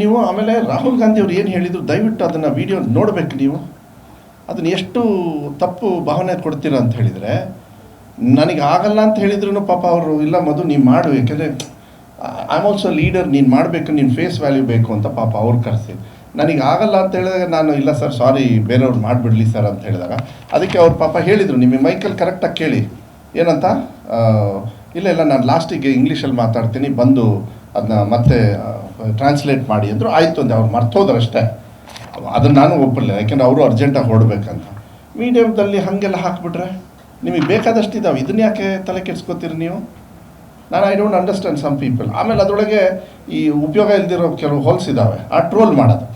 ನೀವು ಆಮೇಲೆ ರಾಹುಲ್ ಗಾಂಧಿ ಅವ್ರು ಏನು ಹೇಳಿದರು ದಯವಿಟ್ಟು ಅದನ್ನು ವಿಡಿಯೋ ನೋಡಬೇಕು ನೀವು. ಅದನ್ನು ಎಷ್ಟು ತಪ್ಪು ಭಾವನೆ ಕೊಡ್ತೀರಾ ಅಂತ ಹೇಳಿದರೆ, ನನಗೆ ಆಗಲ್ಲ ಅಂತ ಹೇಳಿದ್ರು ಪಾಪ ಅವರು ಇಲ್ಲ ಮಧು ನೀನು ಮಾಡು, ಯಾಕೆಂದರೆ ಐ ಆಮ್ ಆಲ್ಸೋ ಲೀಡರ್, ನೀನು ಮಾಡಬೇಕು, ನೀನು ಫೇಸ್ ವ್ಯಾಲ್ಯೂ ಬೇಕು ಅಂತ ಪಾಪ ಅವ್ರು ಕರೆಸಿ. ನನಗೆ ಆಗಲ್ಲ ಅಂತ ಹೇಳಿದಾಗ ನಾನು ಇಲ್ಲ ಸರ್ ಸಾರಿ ಬೇರೆಯವ್ರು ಮಾಡಿಬಿಡಲಿ ಸರ್ ಅಂತ ಹೇಳಿದಾಗ ಅದಕ್ಕೆ ಅವ್ರು ಪಾಪ ಹೇಳಿದರು, ನಿಮಗೆ ಮೈಕಲ್ಲಿ ಕರೆಕ್ಟಾಗಿ ಕೇಳಿ ಏನಂತ, ಇಲ್ಲ ನಾನು ಲಾಸ್ಟಿಗೆ ಇಂಗ್ಲೀಷಲ್ಲಿ ಮಾತಾಡ್ತೀನಿ ಬಂದು ಅದನ್ನ ಮತ್ತೆ ಟ್ರಾನ್ಸ್ಲೇಟ್ ಮಾಡಿ ಅಂದರು. ಆಯಿತು ಅಂದೆ, ಅವ್ರು ಮರ್ತೋದ್ರು ಅಷ್ಟೇ. ಅದನ್ನು ನಾನು ಒಪ್ಪಲ್ಲ, ಯಾಕೆಂದರೆ ಅವರು ಅರ್ಜೆಂಟಾಗಿ ಹೊರಡ್ಬೇಕಂತ. ಮೀಡಿಯಮ್ದಲ್ಲಿ ಹಾಗೆಲ್ಲ ಹಾಕಿಬಿಟ್ರೆ ನಿಮಗೆ ಬೇಕಾದಷ್ಟು ಇದ್ದಾವೆ, ಇದನ್ನ ಯಾಕೆ ತಲೆ ಕೆಡಿಸ್ಕೋತೀರಿ ನೀವು? I don't understand some people. ಆಮೇಲೆ ಅದರೊಳಗೆ ಈ ಉಪಯೋಗ ಇಲ್ದಿರೋ ಕೆಲವು ಹೋಲ್ಸ್ ಇದ್ದಾವೆ, ಆ ಟ್ರೋಲ್ ಮಾಡೋದು,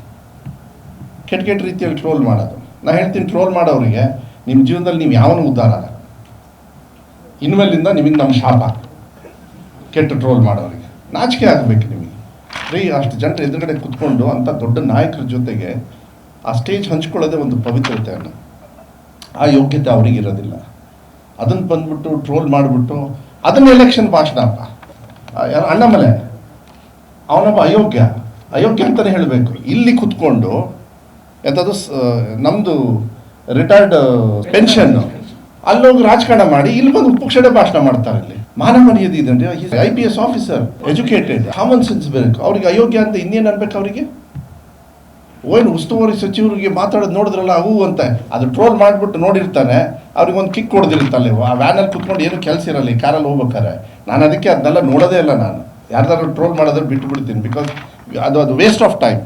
ಕೆಟ್ಟ ರೀತಿಯಲ್ಲಿ ಟ್ರೋಲ್ ಮಾಡೋದು. ನಾನು ಹೇಳ್ತೀನಿ, ಟ್ರೋಲ್ ಮಾಡೋರಿಗೆ ನಿಮ್ಮ ಜೀವನದಲ್ಲಿ ನೀವು ಯಾವನು ಉದ್ಧಾರ ಆಗಲ್ಲ. ಇನ್ಮೇಲಿಂದ ನಿಮಗೆ ನಮ್ಮ ಶಾಪ, ಕೆಟ್ಟ ಟ್ರೋಲ್ ಮಾಡೋರಿಗೆ ನಾಚಿಕೆ ಆಗಬೇಕು ನಿಮಗೆ. ಅಷ್ಟು ಜನರ ಎದುರುಗಡೆ ಕುತ್ಕೊಂಡು ಅಂಥ ದೊಡ್ಡ ನಾಯಕರ ಜೊತೆಗೆ ಆ ಸ್ಟೇಜ್ ಹಂಚ್ಕೊಳ್ಳೋದೇ ಒಂದು ಪವಿತ್ರತೆಯನ್ನು, ಆ ಯೋಗ್ಯತೆ ಅವರಿಗಿರೋದಿಲ್ಲ. ಅದನ್ನು ಬಂದ್ಬಿಟ್ಟು ಟ್ರೋಲ್ ಮಾಡಿಬಿಟ್ಟು ಅದನ್ನು ಎಲೆಕ್ಷನ್ ಭಾಷಣ ಅಪ್ಪ, ಅಣ್ಣಾಮಲೈ ಅವನೊಬ್ಬ ಅಯೋಗ್ಯ ಅಂತಲೇ ಹೇಳಬೇಕು. ಇಲ್ಲಿ ಕುತ್ಕೊಂಡು ಎಂಥದ್ದು ನಮ್ಮದು ರಿಟೈರ್ಡ್ ಪೆನ್ಷನ್ನು ಅಲ್ಲೋಗಿ ರಾಜಕಾರಣ ಮಾಡಿ ಇಲ್ಲಿ ಬಂದು ಉಪಕ್ಷಣೆ ಭಾಷಣ ಮಾಡ್ತಾರೆ. ಇಲ್ಲಿ ಮಾನ ಮರ್ಯಾದೆ ಇದೆ ಅಂದರೆ IPS officer, educated, common sense ಬೇಕು. ಅವ್ರಿಗೆ ಅಯೋಗ್ಯ ಅಂತ ಇನ್ನೇನು ಅನ್ಬೇಕು ಅವರಿಗೆ? ಏನು ಉಸ್ತುವಾರಿ ಸಚಿವರಿಗೆ ಮಾತಾಡೋದು ನೋಡಿದ್ರಲ್ಲ ಅವು ಅಂತ ಅದು ಟ್ರೋಲ್ ಮಾಡಿಬಿಟ್ಟು ನೋಡಿರ್ತಾನೆ, ಅವ್ರಿಗೊಂದು ಕಿಕ್ ಕೊಡ್ದಿರುತ್ತಲ್ಲ. ಆ ವ್ಯಾನಲ್ಲಿ ಕುತ್ಕೊಂಡು ಏನು ಕೆಲಸ ಇರಲ್ಲ, ಈ ಕಾರಲ್ಲಿ ಹೋಗ್ಬೇಕಾರೆ. ನಾನು ಅದಕ್ಕೆ ಅದನ್ನೆಲ್ಲ ನೋಡೋದೇ ಇಲ್ಲ. ನಾನು ಯಾರ್ದಾದ್ರು ಟ್ರೋಲ್ ಮಾಡೋದ್ರೆ ಬಿಟ್ಟು ಬಿಡ್ತೀನಿ, ಬಿಕಾಸ್ ಅದು ವೇಸ್ಟ್ ಆಫ್ ಟೈಮ್.